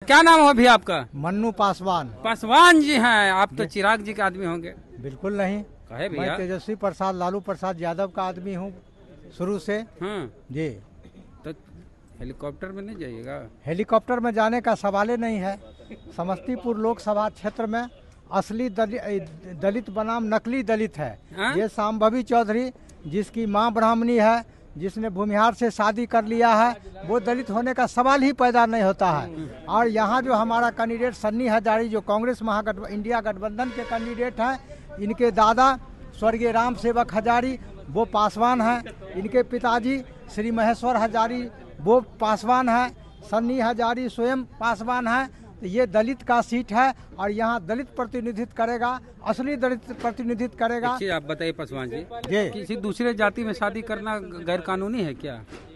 क्या नाम हो अभी आपका? मन्नू पासवान। पासवान जी हैं आप तो चिराग जी के आदमी होंगे। बिल्कुल नहीं, कहे मैं भैया? तेजस्वी प्रसाद लालू प्रसाद यादव का आदमी हूँ शुरू से। जी। तो हेलीकॉप्टर में नहीं जाइएगा? हेलीकॉप्टर में जाने का सवाल ही नहीं है। समस्तीपुर लोकसभा क्षेत्र में असली दलित बनाम नकली दलित है। ये शांभवी चौधरी जिसकी मां ब्राह्मणी है, जिसने भूमिहार से शादी कर लिया है, वो दलित होने का सवाल ही पैदा नहीं होता है। और यहाँ जो हमारा कैंडिडेट सन्नी हजारी जो कांग्रेस इंडिया गठबंधन के कैंडिडेट हैं, इनके दादा स्वर्गीय राम सेवक हजारी वो पासवान हैं। इनके पिताजी श्री महेश्वर हजारी वो पासवान हैं। सन्नी हजारी स्वयं पासवान हैं। तो ये दलित का सीट है और यहाँ दलित प्रतिनिधित्व करेगा, असली दलित प्रतिनिधित्व करेगा। आप बताइए पासवान जी, किसी दूसरे जाति में शादी करना गैर कानूनी है क्या?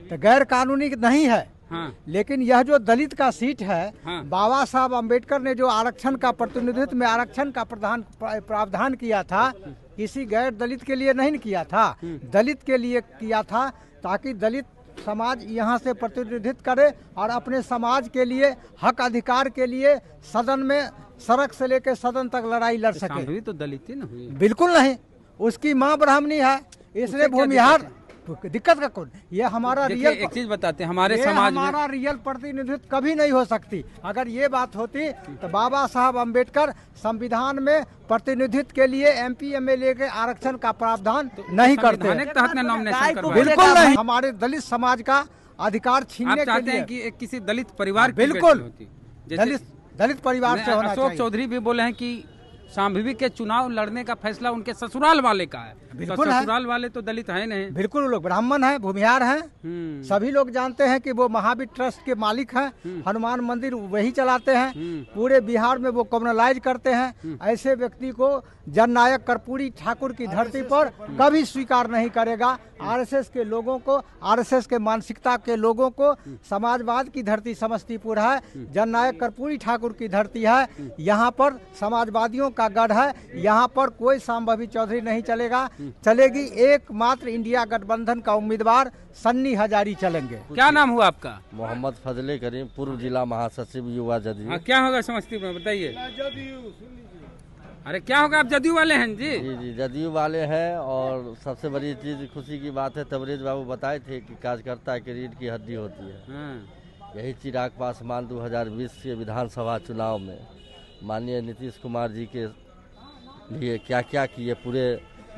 तो गैर कानूनी नहीं है। हाँ। लेकिन यह जो दलित का सीट है, हाँ। बाबा साहब अम्बेडकर ने जो आरक्षण का प्रतिनिधित्व में आरक्षण का प्रावधान किया था, किसी गैर दलित के लिए नहीं किया था, दलित के लिए किया था, ताकि दलित समाज यहाँ से प्रतिनिधित्व करे और अपने समाज के लिए हक अधिकार के लिए सदन में सड़क से लेकर सदन तक लड़ाई लड़ सके। तो दलित ही ना हुई? बिल्कुल नहीं, उसकी माँ ब्राह्मणी है, इसने भूमिहार दिक्कत का कौन? ये हमारा रियल एक चीज बताते हैं, हमारे समाज में हमारा रियल प्रतिनिधित्व कभी नहीं हो सकती। अगर ये बात होती तो बाबा साहब अम्बेडकर संविधान में प्रतिनिधित्व के लिए MP MLA के आरक्षण का प्रावधान नहीं करते। बिल्कुल नहीं, हमारे दलित समाज का अधिकार छीनने के लिए कि किसी दलित परिवार बिल्कुल दलित परिवार से होना चाहिए। अशोक चौधरी भी बोले हैं कि शांभवी के चुनाव लड़ने का फैसला उनके ससुराल वाले का है। बिल्कुल तो ससुराल वाले तो दलित है नहीं। बिल्कुल, लोग ब्राह्मण हैं, भूमिहार हैं। सभी लोग जानते हैं कि वो महावीर ट्रस्ट के मालिक हैं, हनुमान मंदिर वही चलाते हैं, पूरे बिहार में वो कम्युनलाइज करते हैं। ऐसे व्यक्ति को जननायक कर्पूरी ठाकुर की धरती पर कभी स्वीकार नहीं करेगा। RSS के लोगों को, RSS के मानसिकता के लोगों को, समाजवाद की धरती समस्तीपुर है, जननायक कर्पूरी ठाकुर की धरती है, यहाँ पर समाजवादियों का गढ़ है। यहाँ पर कोई शांभवी चौधरी नहीं चलेगा, चलेगी एकमात्र इंडिया गठबंधन का उम्मीदवार सन्नी हजारी चलेंगे। क्या नाम हुआ आपका? मोहम्मद फजले करीम, पूर्व जिला महासचिव युवा जदयू। क्या होगा समस्तीपुर में बताइए? अरे क्या होगा, आप जदयू वाले हैं जी? जी जदयू वाले हैं। और सबसे बड़ी चीज खुशी की बात है, तबरेज बाबू बताए थे कि कार्यकर्ता की रीढ़ की हड्डी होती है। यही चिराग पासवान 2020 के विधानसभा चुनाव में माननीय नीतीश कुमार जी के लिए क्या क्या किए, पूरे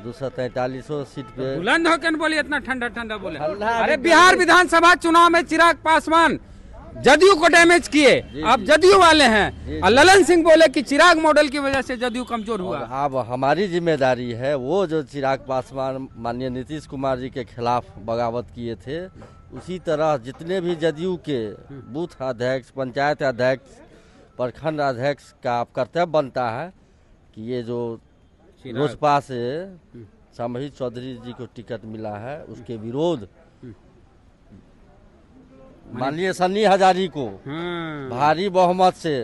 243 सीट पे। बुलंद होकर बोलिए, इतना ठंडा ठंडा बोले। अरे बिहार विधानसभा चुनाव में चिराग पासवान जदयू को डैमेज किए। आप जदयू वाले हैं और ललन सिंह बोले कि चिराग मॉडल की वजह से जदयू कमजोर हुआ। अब हमारी जिम्मेदारी है, वो जो चिराग पासवान माननीय नीतीश कुमार जी के खिलाफ बगावत किए थे, उसी तरह जितने भी जदयू के बूथ अध्यक्ष, पंचायत अध्यक्ष, प्रखंड अध्यक्ष का कर्तव्य बनता है कि ये जो लोजपा से शांभवी चौधरी जी को टिकट मिला है, उसके विरोध माननीय सन्नी हजारी को भारी बहुमत से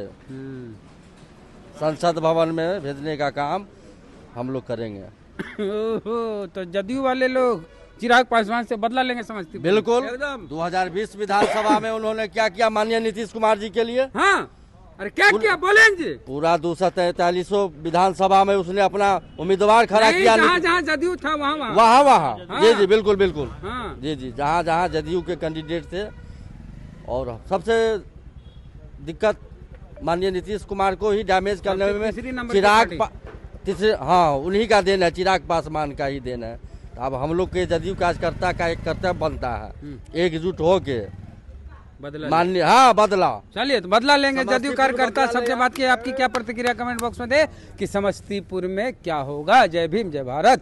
संसद भवन में भेजने का काम हम लोग करेंगे। तो जदयू वाले लोग चिराग पासवान से बदला लेंगे समझती? बिल्कुल। 2020 विधानसभा में उन्होंने क्या किया माननीय नीतीश कुमार जी के लिए? हाँ, अरे क्या किया बोलें जी? पूरा 243 विधानसभा में उसने अपना उम्मीदवार खड़ा किया। जहाँ जदयू था वहाँ। हाँ। जी बिल्कुल बिल्कुल। हाँ। जी जहाँ जदयू के कैंडिडेट थे। और सबसे दिक्कत माननीय नीतीश कुमार को ही डैमेज करने में चिराग तीसरे, हाँ, उन्हीं का देन है, चिराग पासवान का ही देन है। अब हम लोग के जदयू कार्यकर्ता का एक कर्तव्य बनता है एकजुट होके माननीय बदला। चलिए तो बदला लेंगे जदयू कार्यकर्ता। सबसे बात की आपकी क्या प्रतिक्रिया कमेंट बॉक्स में दे कि समस्तीपुर में क्या होगा। जय भीम, जय भारत।